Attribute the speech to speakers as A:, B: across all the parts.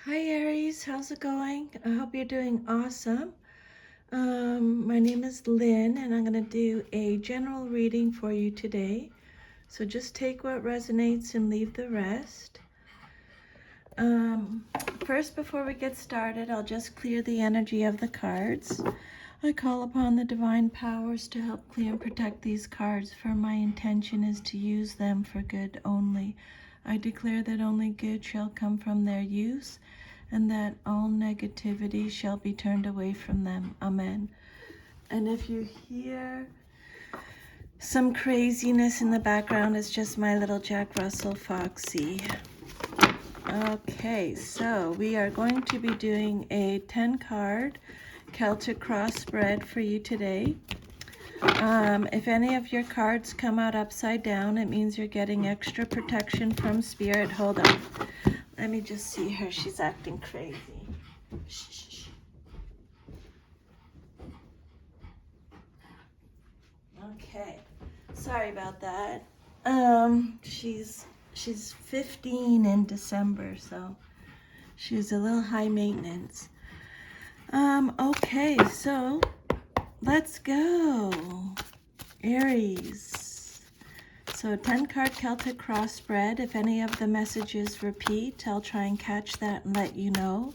A: Hi Aries, how's it going? I hope you're doing awesome. My name is Lynn and I'm going to do a general reading for you today. So just take what resonates and leave the rest. First, before we get started, I'll just clear the energy of the cards. I call upon the divine powers to help clear and protect these cards, for my intention is to use them for good only. I declare that only good shall come from their use, and that all negativity shall be turned away from them. Amen. And if you hear some craziness in the background, it's just my little Jack Russell Foxy. Okay, so we are going to be doing a 10 card Celtic cross spread for you today. If any of your cards come out upside down, it means you're getting extra protection from spirit. Hold on. Let me just see her. She's acting crazy. Shh. Okay. Sorry about that. She's 15 in December, so she's a little high maintenance. Okay, so let's go. Aries. So 10 card Celtic cross spread. If any of the messages repeat, I'll try and catch that and let you know.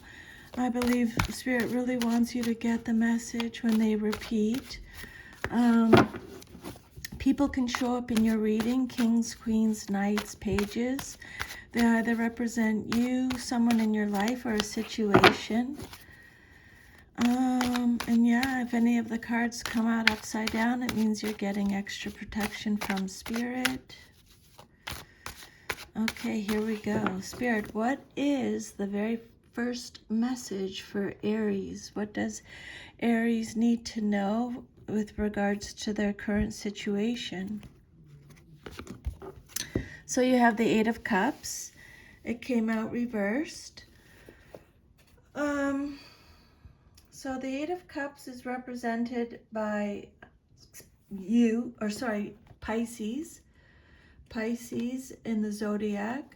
A: I believe Spirit really wants you to get the message when they repeat. People can show up in your reading, kings, queens, knights, pages. They either represent you, someone in your life, or a situation. And yeah, if any of the cards come out upside down, it means you're getting extra protection from Spirit. Okay, here we go. Spirit, what is the very first message for Aries? What does Aries need to know with regards to their current situation? So you have the Eight of Cups. It came out reversed. So the Eight of Cups is represented by Pisces. Pisces in the zodiac.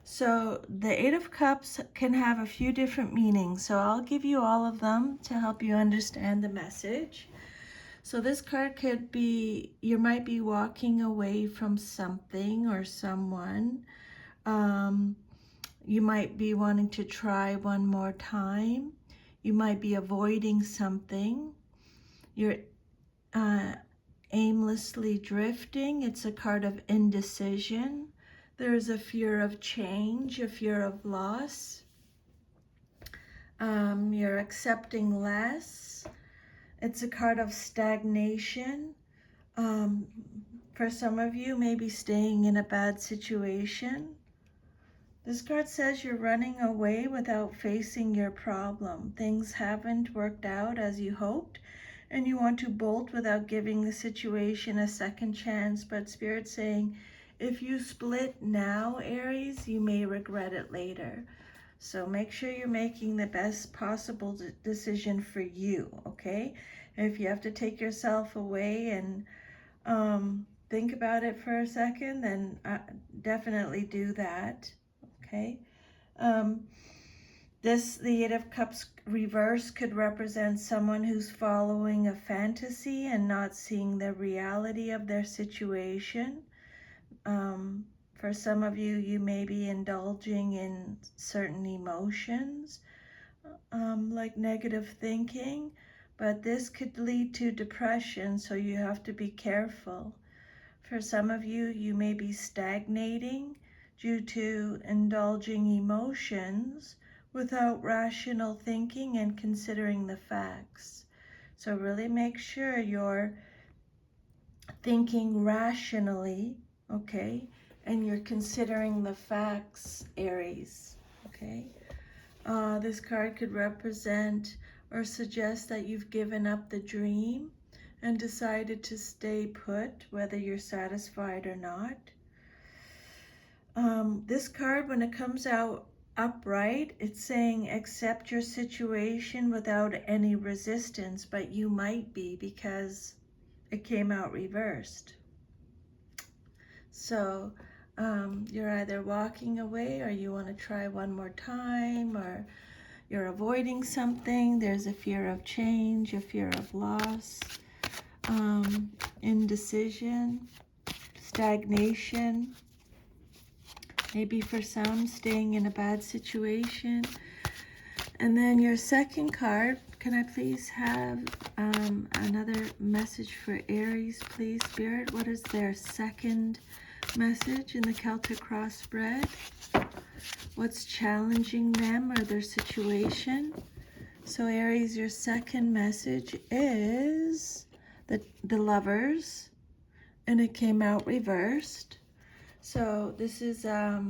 A: So the Eight of Cups can have a few different meanings. So I'll give you all of them to help you understand the message. So this card could be, you might be walking away from something or someone. You might be wanting to try one more time. You might be avoiding something. You're aimlessly drifting. It's a card of indecision. There's a fear of change, a fear of loss. You're accepting less. It's a card of stagnation. For some of you, maybe staying in a bad situation. This card says you're running away without facing your problem. Things haven't worked out as you hoped, and you want to bolt without giving the situation a second chance. But Spirit's saying, if you split now, Aries, you may regret it later. So make sure you're making the best possible decision for you, okay? If you have to take yourself away and think about it for a second, then definitely do that. Okay. The Eight of Cups reverse could represent someone who's following a fantasy and not seeing the reality of their situation. For some of you, you may be indulging in certain emotions, like negative thinking, but this could lead to depression, so you have to be careful. For some of you, you may be stagnating due to indulging emotions without rational thinking and considering the facts. So really make sure you're thinking rationally, okay? And you're considering the facts, Aries, okay? This card could represent or suggest that you've given up the dream and decided to stay put, whether you're satisfied or not. This card, when it comes out upright, it's saying accept your situation without any resistance, but you might be because it came out reversed. So You're either walking away, or you want to try one more time, or you're avoiding something. There's a fear of change, a fear of loss, indecision, stagnation. Maybe for some, staying in a bad situation. And then your second card, can I please have another message for Aries, please, Spirit? What is their second message in the Celtic cross spread? What's challenging them or their situation? So Aries, your second message is the Lovers, and it came out reversed. So this is a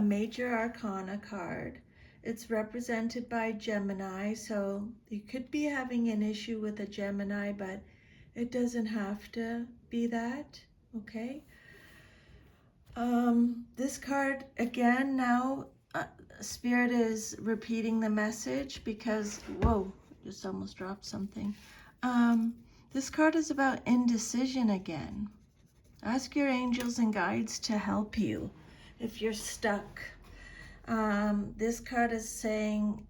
A: major arcana card. It's represented by Gemini, so you could be having an issue with a Gemini, but it doesn't have to be that, okay? This card, again, now Spirit is repeating the message because, whoa, just almost dropped something. This card is about indecision again. Ask your angels and guides to help you if you're stuck. This card is saying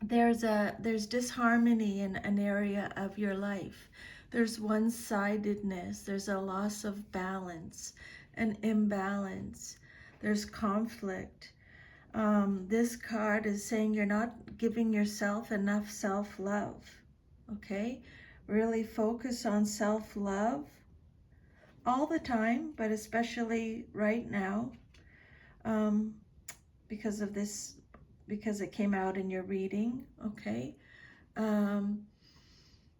A: there's disharmony in an area of your life. There's one-sidedness. There's a loss of balance, an imbalance. There's conflict. This card is saying you're not giving yourself enough self-love. Okay? Really focus on self-love all the time, but especially right now, because of this, because it came out in your reading, okay?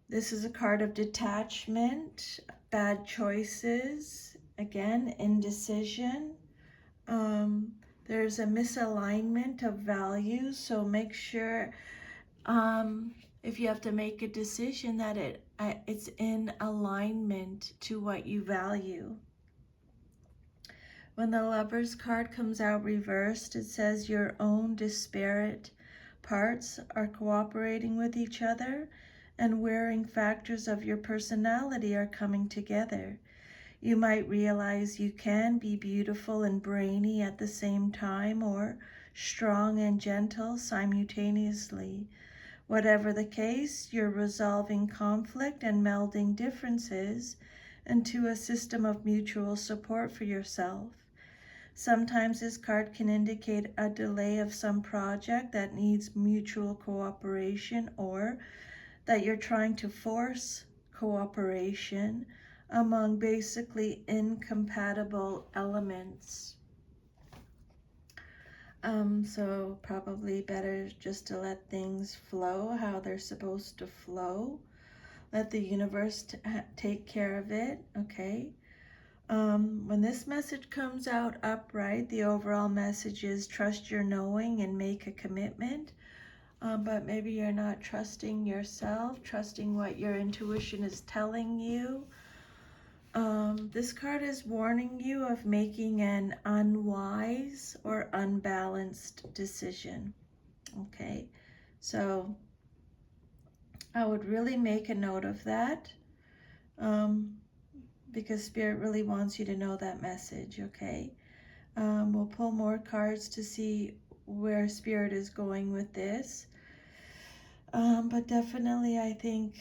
A: This is a card of detachment, bad choices, again, indecision. There's a misalignment of values, so make sure if you have to make a decision that it's in alignment to what you value. When the Lover's card comes out reversed, it says your own disparate parts are cooperating with each other, and wearing factors of your personality are coming together. You might realize you can be beautiful and brainy at the same time, or strong and gentle simultaneously. Whatever the case, you're resolving conflict and melding differences into a system of mutual support for yourself. Sometimes this card can indicate a delay of some project that needs mutual cooperation, or that you're trying to force cooperation among basically incompatible elements. So probably better just to let things flow how they're supposed to flow. Let the universe take care of it, okay? When this message comes out upright, the overall message is trust your knowing and make a commitment. But maybe you're not trusting yourself, trusting what your intuition is telling you. This card is warning you of making an unwise or unbalanced decision. Okay, so I would really make a note of that, because Spirit really wants you to know that message, okay? We'll pull more cards to see where Spirit is going with this. But definitely, I think,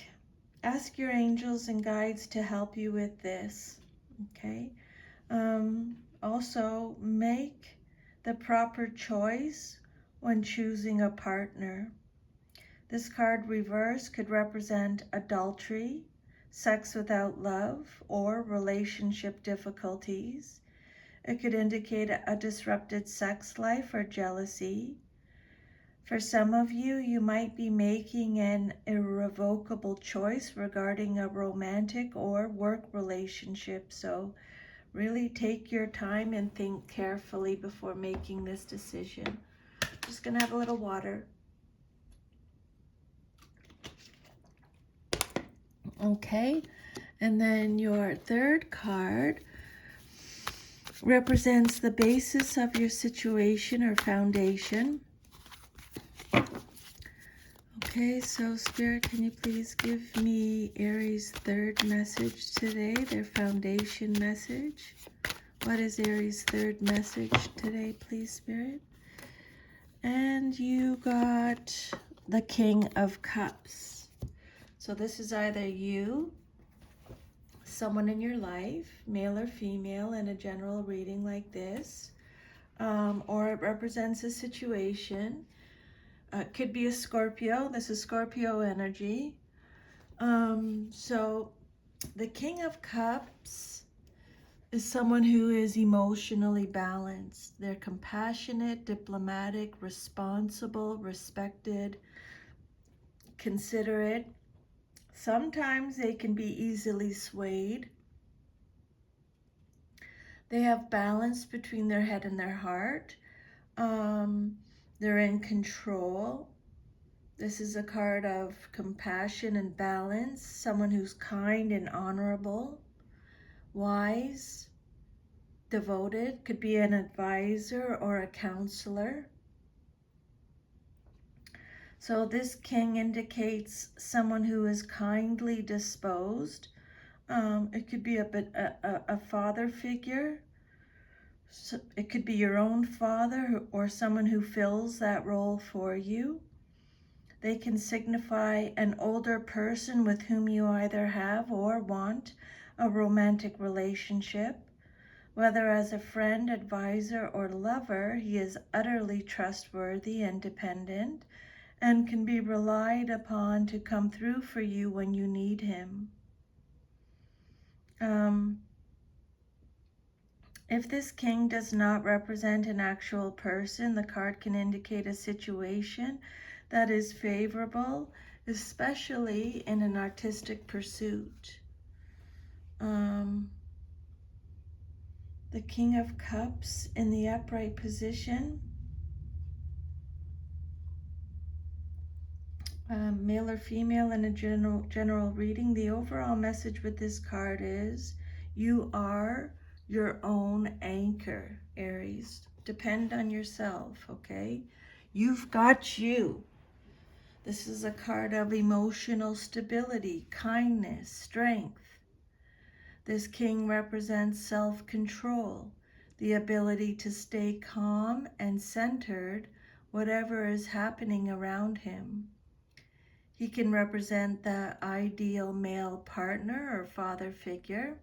A: ask your angels and guides to help you with this, okay? Also, make the proper choice when choosing a partner. This card reverse could represent adultery, sex without love, or relationship difficulties. It could indicate a disrupted sex life or jealousy. For some of you, you might be making an irrevocable choice regarding a romantic or work relationship. So really take your time and think carefully before making this decision. Just gonna have a little water. Okay, and then your third card represents the basis of your situation or foundation. Okay, so Spirit, can you please give me Aries' third message today, their foundation message? What is Aries' third message today, please, Spirit? And you got the King of Cups. So this is either you, someone in your life, male or female, in a general reading like this, or it represents a situation. It could be a Scorpio. This is Scorpio energy. So the King of Cups is someone who is emotionally balanced. They're compassionate, diplomatic, responsible, respected, considerate. Sometimes they can be easily swayed. They have balance between their head and their heart. They're in control. This is a card of compassion and balance, someone who's kind and honorable, wise, devoted, could be an advisor or a counselor. So this king indicates someone who is kindly disposed. It could be a father figure. So it could be your own father or someone who fills that role for you. They can signify an older person with whom you either have or want a romantic relationship. Whether as a friend, advisor, or lover, he is utterly trustworthy and dependent and can be relied upon to come through for you when you need him. If this king does not represent an actual person, the card can indicate a situation that is favorable, especially in an artistic pursuit. The King of Cups in the upright position, male or female in a general reading. The overall message with this card is you are your own anchor, Aries. Depend on yourself, okay? You've got you. This is a card of emotional stability, kindness, strength. This king represents self-control, the ability to stay calm and centered whatever is happening around him. He can represent the ideal male partner or father figure.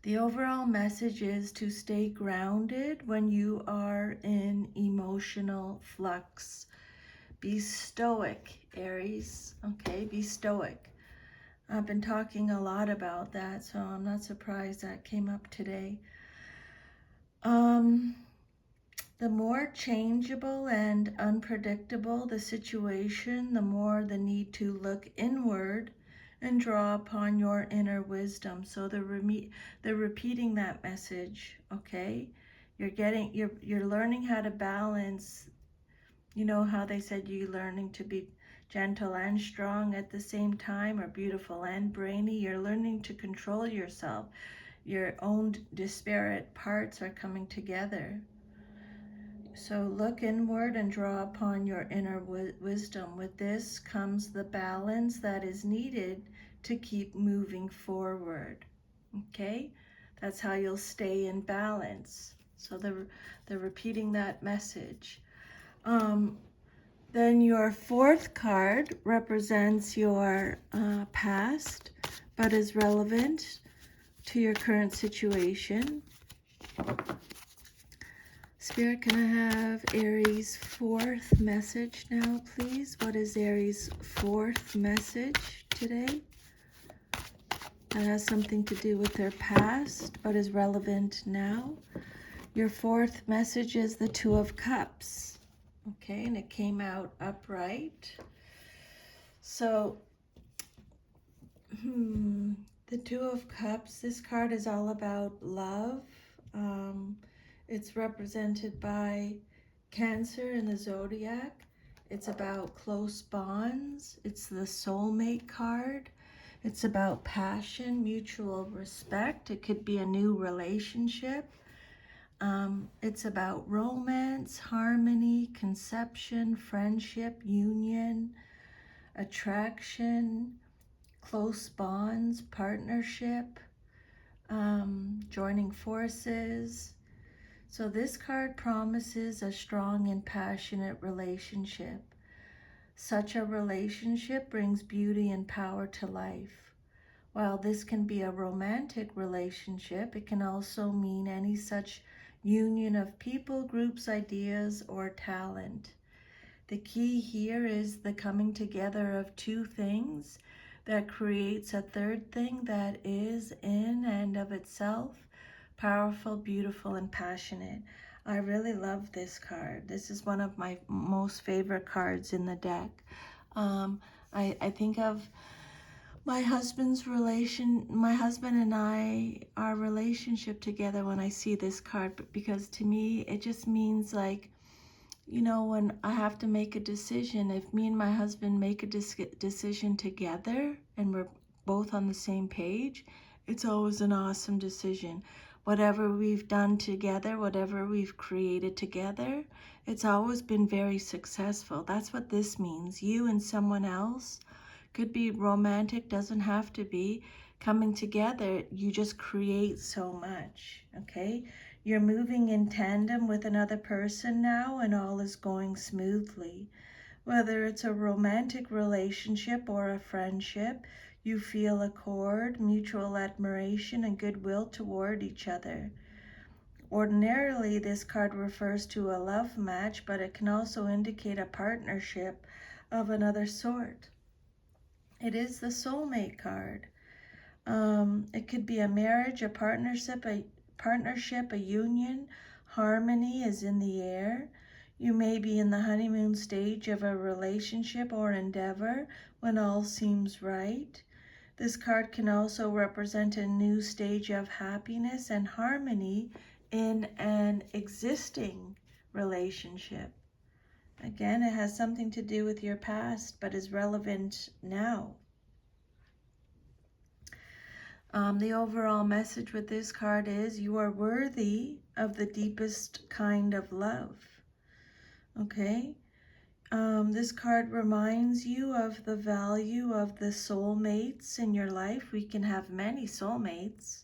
A: The overall message is to stay grounded when you are in emotional flux. Be stoic, Aries. Okay, be stoic. I've been talking a lot about that, so I'm not surprised that came up today. The more changeable and unpredictable the situation, the more the need to look inward and draw upon your inner wisdom. So they're repeating that message, okay? You're learning how to balance. You know how they said you're learning to be gentle and strong at the same time, or beautiful and brainy. You're learning to control yourself. Your own disparate parts are coming together. So look inward and draw upon your inner wisdom. With this comes the balance that is needed to keep moving forward. Okay? That's how you'll stay in balance. So they're repeating that message. Then your fourth card represents your past, but is relevant to your current situation. Spirit, can I have Aries' fourth message now, please? What is Aries' fourth message today? That has something to do with their past, but is relevant now. Your fourth message is the Two of Cups. Okay, and it came out upright. So, the Two of Cups, this card is all about love. It's represented by Cancer in the zodiac. It's about close bonds. It's the soulmate card. It's about passion, mutual respect. It could be a new relationship. It's about romance, harmony, conception, friendship, union, attraction, close bonds, partnership, joining forces. So this card promises a strong and passionate relationship. Such a relationship brings beauty and power to life. While this can be a romantic relationship, it can also mean any such union of people, groups, ideas, or talent. The key here is the coming together of two things that creates a third thing that is in and of itself powerful, beautiful, and passionate. I really love this card. This is one of my most favorite cards in the deck. I think of my husband and I, our relationship together when I see this card, because to me, it just means like, you know, when I have to make a decision, if me and my husband make a decision together and we're both on the same page, it's always an awesome decision. Whatever we've done together, whatever we've created together, it's always been very successful. That's what this means. You and someone else, could be romantic, doesn't have to be, coming together, you just create so much, okay? You're moving in tandem with another person now and all is going smoothly. Whether it's a romantic relationship or a friendship, you feel accord, mutual admiration, and goodwill toward each other. Ordinarily, this card refers to a love match, but it can also indicate a partnership of another sort. It is the soulmate card. It could be a marriage, a partnership, a union. Harmony is in the air. You may be in the honeymoon stage of a relationship or endeavor when all seems right. This card can also represent a new stage of happiness and harmony in an existing relationship. Again, it has something to do with your past, but is relevant now. The overall message with this card is you are worthy of the deepest kind of love. Okay? This card reminds you of the value of the soulmates in your life. We can have many soulmates,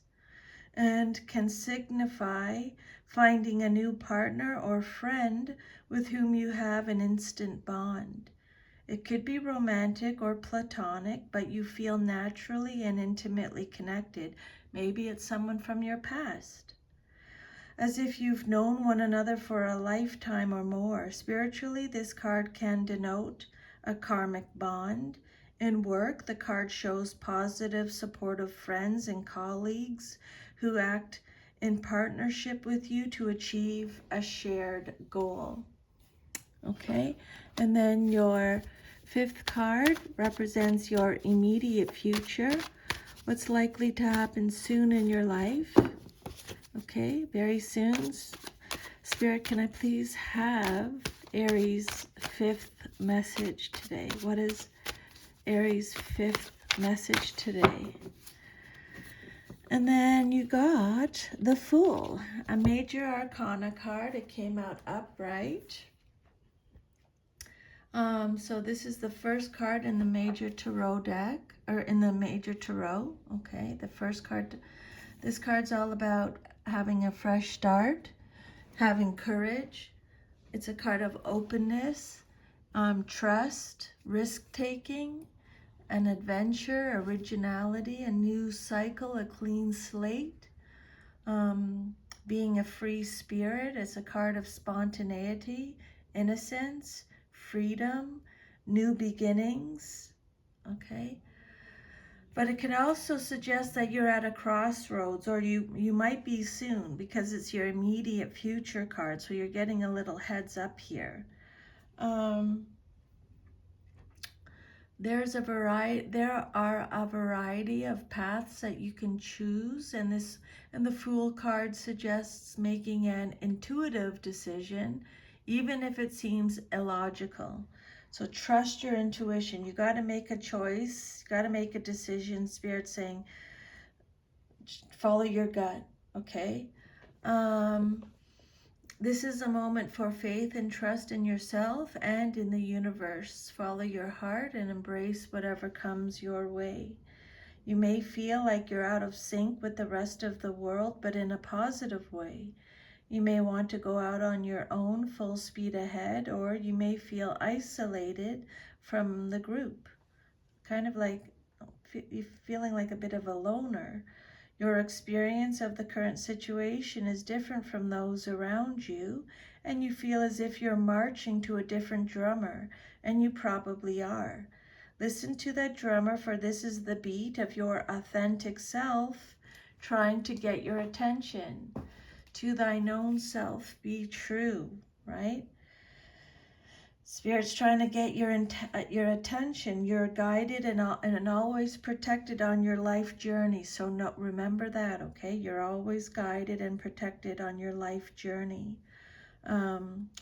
A: and can signify finding a new partner or friend with whom you have an instant bond. It could be romantic or platonic, but you feel naturally and intimately connected. Maybe it's someone from your past. As if you've known one another for a lifetime or more. Spiritually, this card can denote a karmic bond. In work, the card shows positive, supportive friends and colleagues who act in partnership with you to achieve a shared goal. Okay, and then your fifth card represents your immediate future, what's likely to happen soon in your life. Okay, very soon. Spirit, can I please have Aries' fifth message today? What is Aries' fifth message today? And then you got the Fool, a major arcana card. It came out upright. So this is the first card in the major tarot deck, or in the major tarot. Okay, the first card. This card's all about having a fresh start, having courage. It's a card of openness, trust, risk-taking, an adventure, originality, a new cycle, a clean slate. Being a free spirit. It's a card of spontaneity, innocence, freedom, new beginnings, okay? But it can also suggest that you're at a crossroads, or you might be soon, because it's your immediate future card, so you're getting a little heads up here. There are a variety of paths that you can choose, and the Fool card suggests making an intuitive decision, even if it seems illogical. So trust your intuition. You got to make a choice. You got to make a decision. Spirit saying, follow your gut. Okay. This is a moment for faith and trust in yourself and in the universe. Follow your heart and embrace whatever comes your way. You may feel like you're out of sync with the rest of the world, but in a positive way. You may want to go out on your own, full speed ahead, or you may feel isolated from the group, kind of like feeling like a bit of a loner. Your experience of the current situation is different from those around you, and you feel as if you're marching to a different drummer, and you probably are. Listen to that drummer, for this is the beat of your authentic self trying to get your attention. To thine own self be true, right? Spirit's trying to get your attention. You're guided and always protected on your life journey. So remember that, okay? You're always guided and protected on your life journey.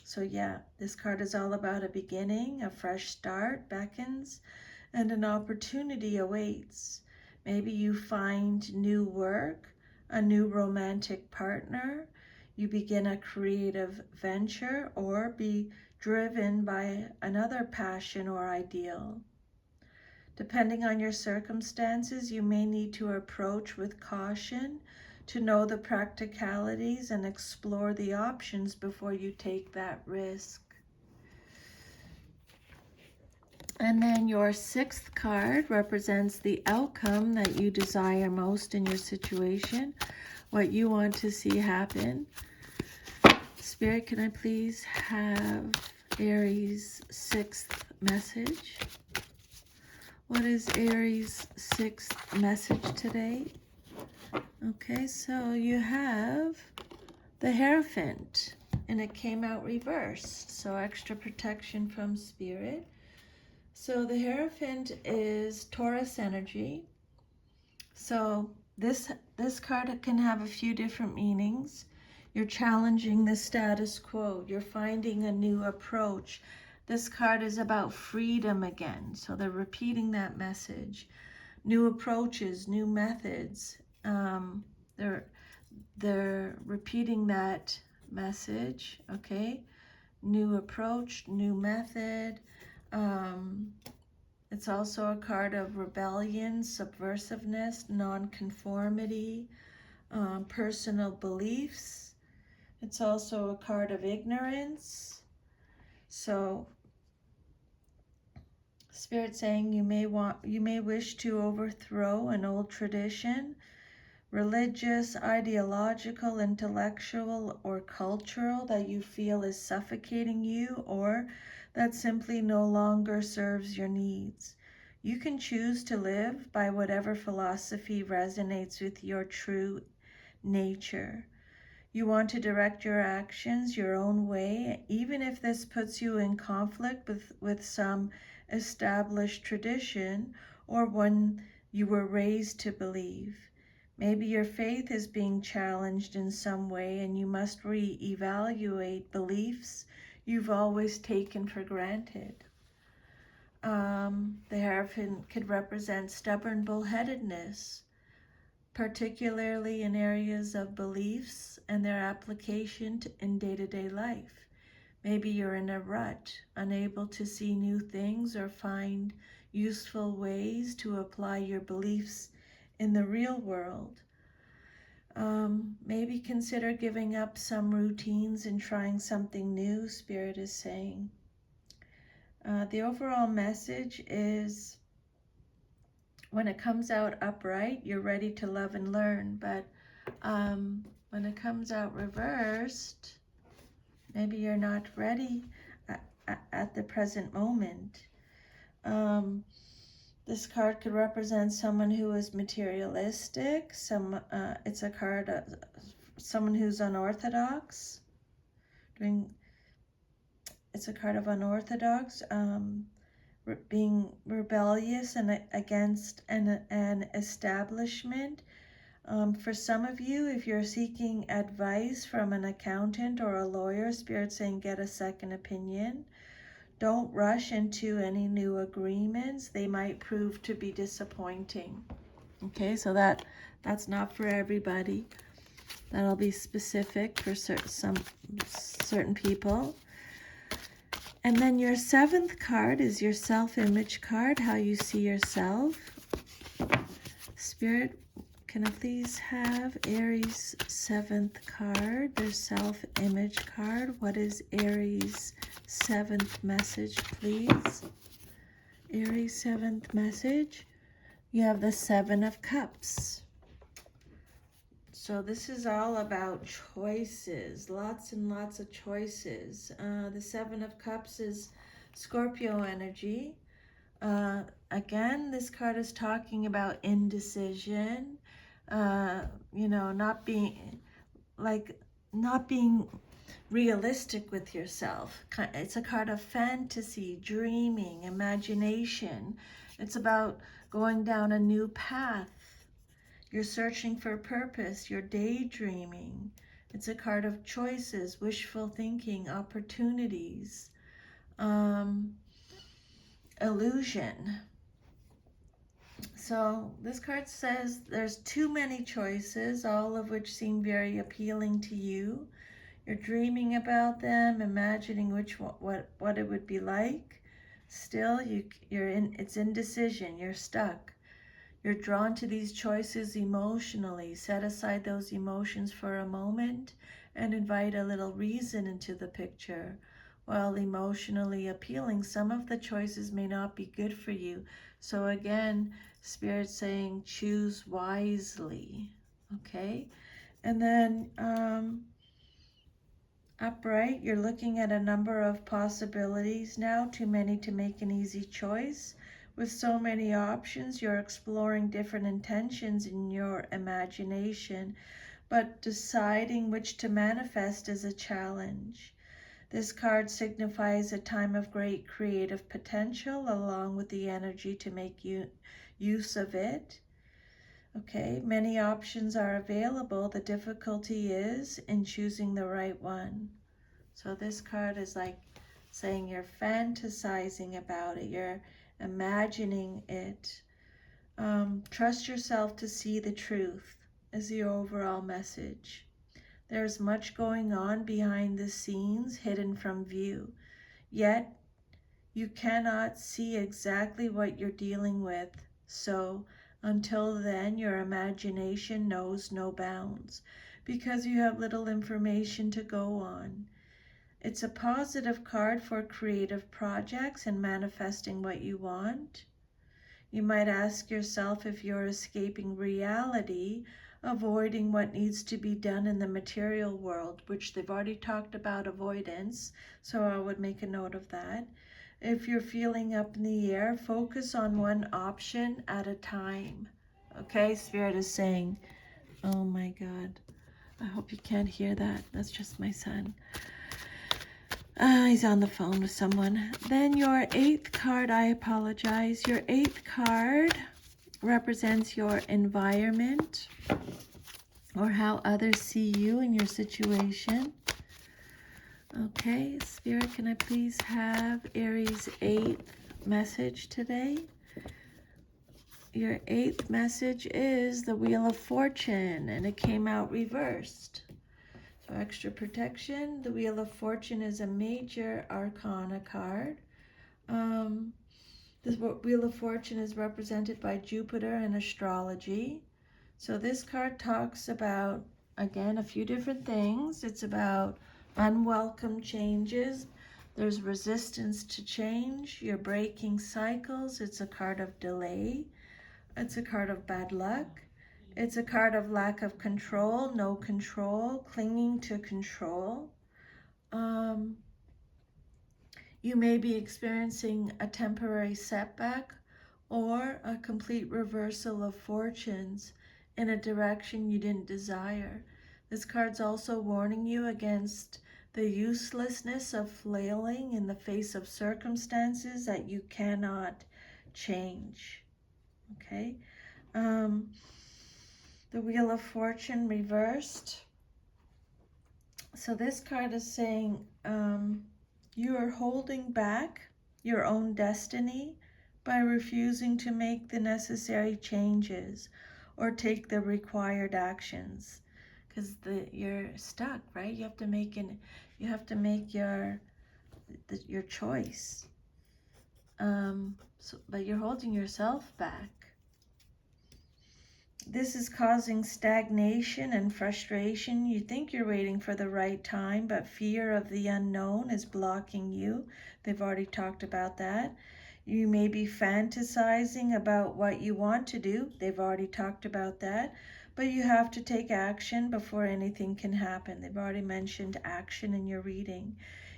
A: So yeah, this card is all about a beginning, a fresh start beckons, and an opportunity awaits. Maybe you find new work, a new romantic partner, you begin a creative venture, or be driven by another passion or ideal. Depending on your circumstances, you may need to approach with caution to know the practicalities and explore the options before you take that risk. And then your sixth card represents the outcome that you desire most in your situation, what you want to see happen. Spirit, can I please have Aries' sixth message? What is Aries' sixth message today? Okay, so you have the Hierophant, and it came out reversed, so extra protection from Spirit. So the Hierophant is Taurus energy. So this card can have a few different meanings. You're challenging the status quo. You're finding a new approach. This card is about freedom again. So they're repeating that message. New approaches, new methods. They're repeating that message. Okay, new approach, new method. It's also a card of rebellion, subversiveness, nonconformity, personal beliefs. It's also a card of ignorance. So Spirit saying you may wish to overthrow an old tradition, religious, ideological, intellectual, or cultural that you feel is suffocating you, or that simply no longer serves your needs. You can choose to live by whatever philosophy resonates with your true nature. You want to direct your actions your own way, even if this puts you in conflict with some established tradition or one you were raised to believe. Maybe your faith is being challenged in some way and you must reevaluate beliefs you've always taken for granted. The Hierophant could represent stubborn bullheadedness, particularly in areas of beliefs and their application in day-to-day life. Maybe you're in a rut, unable to see new things or find useful ways to apply your beliefs in the real world. Maybe consider giving up some routines and trying something new, Spirit is saying. The overall message is, when it comes out upright, you're ready to love and learn. But when it comes out reversed, maybe you're not ready at the present moment. This card could represent someone who is materialistic. It's a card of someone who's unorthodox. It's a card of unorthodox, being rebellious and against an establishment. For some of you, if you're seeking advice from an accountant or a lawyer, Spirit's saying get a second opinion. Don't rush into any new agreements. They might prove to be disappointing. Okay, so that's not for everybody. That'll be specific for some certain people. And then your 7th card is your self-image card, how you see yourself. Spirit, can I please have Aries 7th card, their self-image card? What is Aries 7th message, please? Aries 7th message. You have the 7 of Cups. So this is all about choices, lots and lots of choices. The 7 of Cups is Scorpio energy. Again, this card is talking about indecision, not being realistic with yourself. It's a card of fantasy, dreaming, imagination. It's about going down a new path. You're searching for purpose. You're daydreaming. It's a card of choices, wishful thinking, opportunities, illusion. So this card says there's too many choices, all of which seem very appealing to you. You're dreaming about them, imagining what it would be like. Still, it's indecision. You're stuck. You're drawn to these choices emotionally. Set aside those emotions for a moment and invite a little reason into the picture. While emotionally appealing, some of the choices may not be good for you. So again, Spirit's saying choose wisely. Okay? And then upright, you're looking at a number of possibilities now, too many to make an easy choice. With so many options, you're exploring different intentions in your imagination, but deciding which to manifest is a challenge. This card signifies a time of great creative potential, along with the energy to make use of it. Okay, many options are available. The difficulty is in choosing the right one. So this card is like saying you're fantasizing about it, you're imagining it. Trust yourself to see the truth is the overall message. There's much going on behind the scenes, hidden from view. Yet, you cannot see exactly what you're dealing with. So, until then, your imagination knows no bounds because you have little information to go on. It's a positive card for creative projects and manifesting what you want. You might ask yourself if you're escaping reality, avoiding what needs to be done in the material world, which they've already talked about avoidance, so I would make a note of that. If you're feeling up in the air, focus on one option at a time. Okay, Spirit is saying, oh my God, I hope you can't hear that. That's just my son. He's on the phone with someone. Then your 8th card, I apologize. Your 8th card represents your environment or how others see you and your situation. Okay, Spirit, can I please have Aries 8th message today? Your 8th message is the Wheel of Fortune, and it came out reversed. So extra protection. The Wheel of Fortune is a major arcana card. This Wheel of Fortune is represented by Jupiter in astrology. So this card talks about, again, a few different things. It's about unwelcome changes. There's resistance to change. You're breaking cycles. It's a card of delay. It's a card of bad luck. It's a card of lack of control, no control, clinging to control. You may be experiencing a temporary setback or a complete reversal of fortunes in a direction you didn't desire. This card's also warning you against the uselessness of flailing in the face of circumstances that you cannot change. Okay? The Wheel of Fortune reversed. So this card is saying you are holding back your own destiny by refusing to make the necessary changes or take the required actions. because you're stuck, right? You have to make your choice. But you're holding yourself back. This is causing stagnation and frustration. You think you're waiting for the right time, but fear of the unknown is blocking you. They've already talked about that. You may be fantasizing about what you want to do. They've already talked about that. But you have to take action before anything can happen. They've already mentioned action in your reading.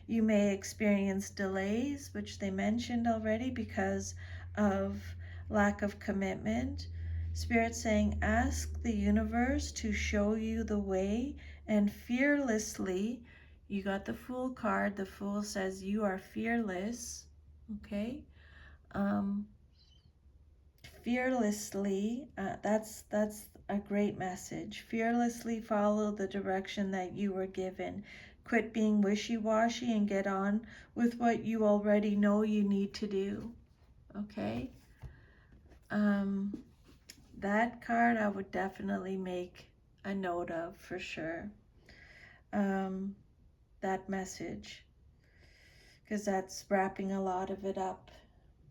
A: You may experience delays, which they mentioned already, because of lack of commitment. Spirit saying, ask the universe to show you the way, and fearlessly, you got the Fool card. The Fool says you are fearless, okay? Fearlessly, that's a great message. Fearlessly follow the direction that you were given. Quit being wishy-washy and get on with what you already know you need to do, okay? That card I would definitely make a note of for sure. That message, because that's wrapping a lot of it up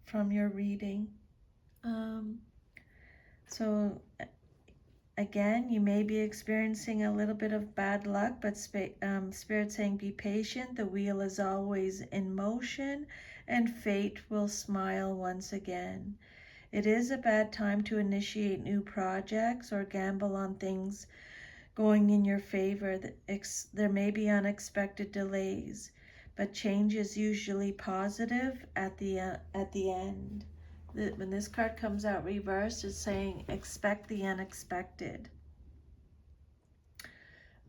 A: from your reading. So again, you may be experiencing a little bit of bad luck, but Spirit saying be patient. The wheel is always in motion, and fate will smile once again. It is a bad time to initiate new projects or gamble on things going in your favor. There may be unexpected delays, but change is usually positive at the end. When this card comes out reversed, it's saying expect the unexpected.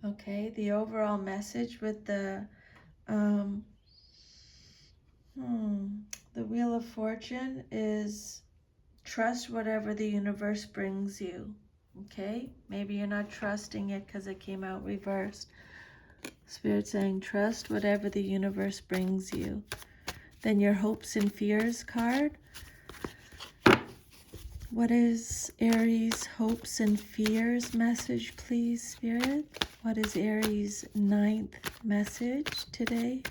A: Okay, the overall message with the Wheel of Fortune is trust whatever the universe brings you. Okay, maybe you're not trusting it because it came out reversed. Spirit saying trust whatever the universe brings you. Then your hopes and fears card. What is Aries hopes and fears message, please, Spirit? What is Aries 9th message today?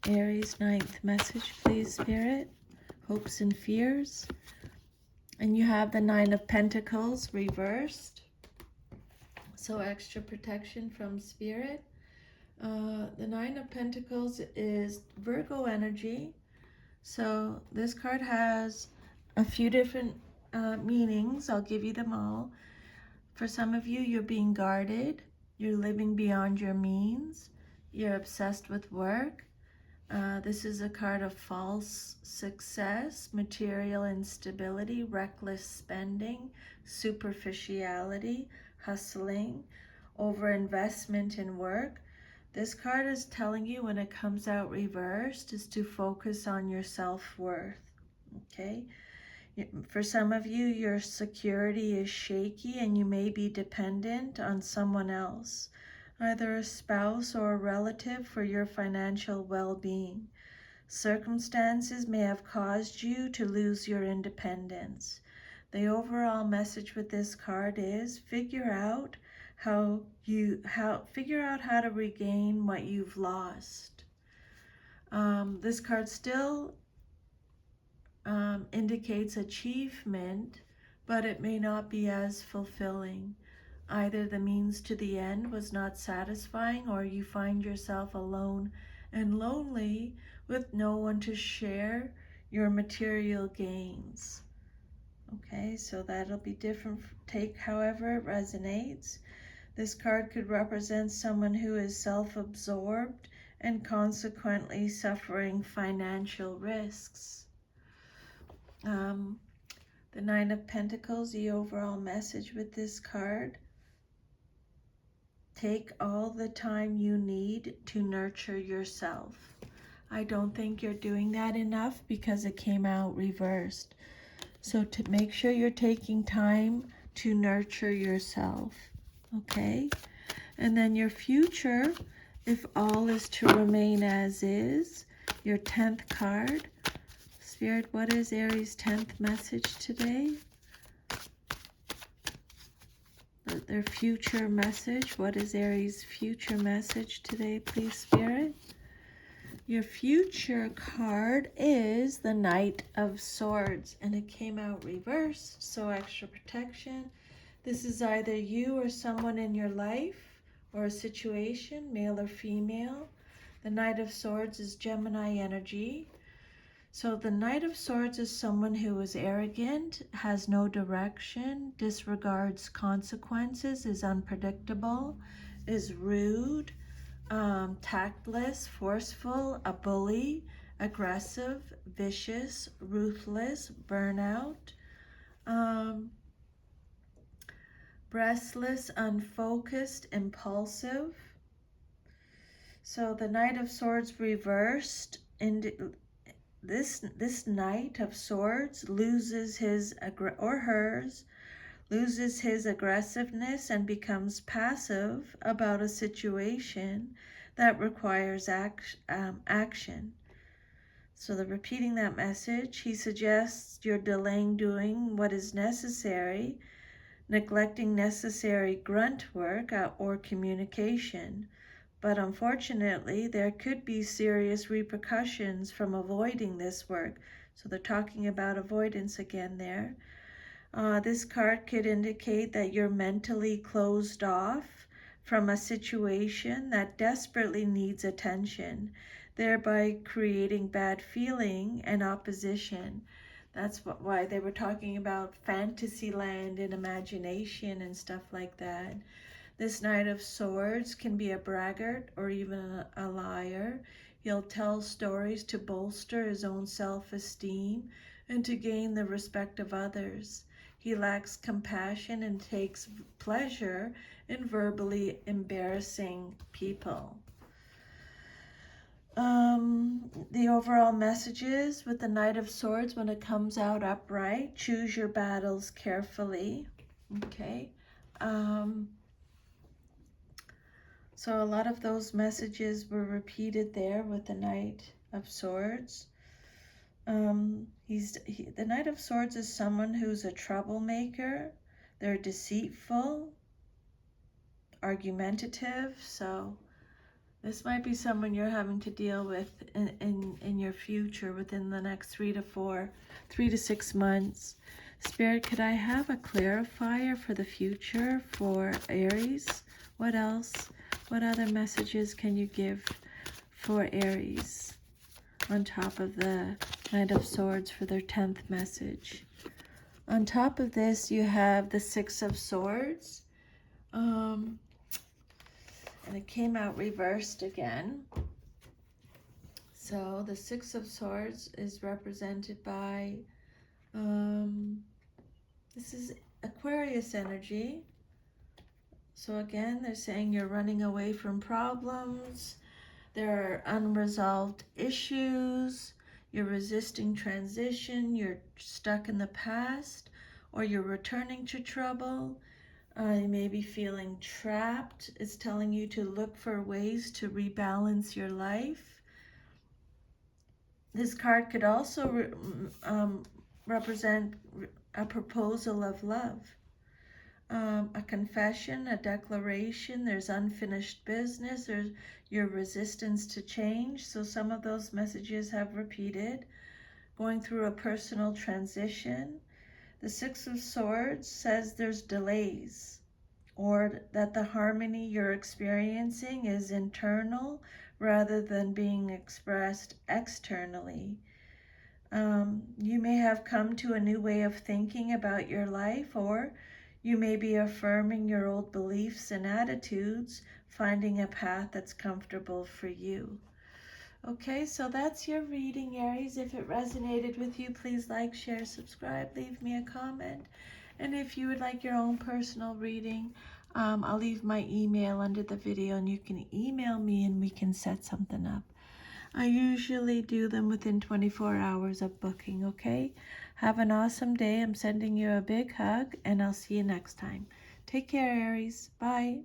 A: Aries 9th message, please, Spirit. Hopes and fears. And you have the 9 of Pentacles reversed. So extra protection from Spirit. The 9 of Pentacles is Virgo energy. So this card has a few different meanings. I'll give you them all. For some of you, you're being guarded. You're living beyond your means. You're obsessed with work. This is a card of false success, material instability, reckless spending, superficiality, hustling, overinvestment in work. This card is telling you when it comes out reversed is to focus on your self-worth, okay? For some of you, your security is shaky and you may be dependent on someone else, either a spouse or a relative, for your financial well-being. Circumstances may have caused you to lose your independence. The overall message with this card is figure out how to regain what you've lost. This card still indicates achievement, but it may not be as fulfilling. Either the means to the end was not satisfying, or you find yourself alone and lonely with no one to share your material gains. Okay, so that'll be different. Take however it resonates. This card could represent someone who is self-absorbed and consequently suffering financial risks. The 9 of Pentacles, the overall message with this card. Take all the time you need to nurture yourself. I don't think you're doing that enough because it came out reversed. So to make sure you're taking time to nurture yourself, okay? And then your future, if all is to remain as is, your 10th card. Spirit, what is Aries' 10th message today? their future message. What is Aries' future message today, please, Spirit? Your future card is the Knight of Swords, and it came out reversed, so extra protection. This is either you or someone in your life or a situation, male or female. The Knight of Swords is Gemini energy. So the Knight of Swords is someone who is arrogant, has no direction, disregards consequences, is unpredictable, is rude, tactless, forceful, a bully, aggressive, vicious, ruthless, burnout, restless, unfocused, impulsive. So the Knight of Swords reversed, this Knight of Swords loses his loses his aggressiveness and becomes passive about a situation that requires action. So repeating that message, he suggests you're delaying doing what is necessary, neglecting necessary grunt work or communication. But unfortunately, there could be serious repercussions from avoiding this work. So they're talking about avoidance again there. This card could indicate that you're mentally closed off from a situation that desperately needs attention, thereby creating bad feeling and opposition. That's why they were talking about fantasy land and imagination and stuff like that. This Knight of Swords can be a braggart or even a liar. He'll tell stories to bolster his own self-esteem and to gain the respect of others. He lacks compassion and takes pleasure in verbally embarrassing people. The overall messages with the Knight of Swords, when it comes out upright, choose your battles carefully. Okay. So a lot of those messages were repeated there with the Knight of Swords. The Knight of Swords is someone who's a troublemaker. They're deceitful, argumentative. So this might be someone you're having to deal with in your future within the next 3 to 6 months. Spirit, could I have a clarifier for the future for Aries? What else? What other messages can you give for Aries on top of the Knight of Swords for their 10th message? On top of this, you have the Six of Swords. And it came out reversed again. So the Six of Swords is represented by, this is Aquarius energy. So again, they're saying you're running away from problems, there are unresolved issues, you're resisting transition, you're stuck in the past, or you're returning to trouble. You may be feeling trapped. It's telling you to look for ways to rebalance your life. This card could also represent a proposal of love. A confession, a declaration, there's unfinished business, there's your resistance to change. So some of those messages have repeated. Going through a personal transition. The Six of Swords says there's delays, or that the harmony you're experiencing is internal rather than being expressed externally. You may have come to a new way of thinking about your life, or you may be affirming your old beliefs and attitudes, finding a path that's comfortable for you. Okay, so that's your reading, Aries. If it resonated with you, please like, share, subscribe, leave me a comment. And if you would like your own personal reading, I'll leave my email under the video and you can email me and we can set something up. I usually do them within 24 hours of booking, okay? Have an awesome day. I'm sending you a big hug and I'll see you next time. Take care, Aries. Bye.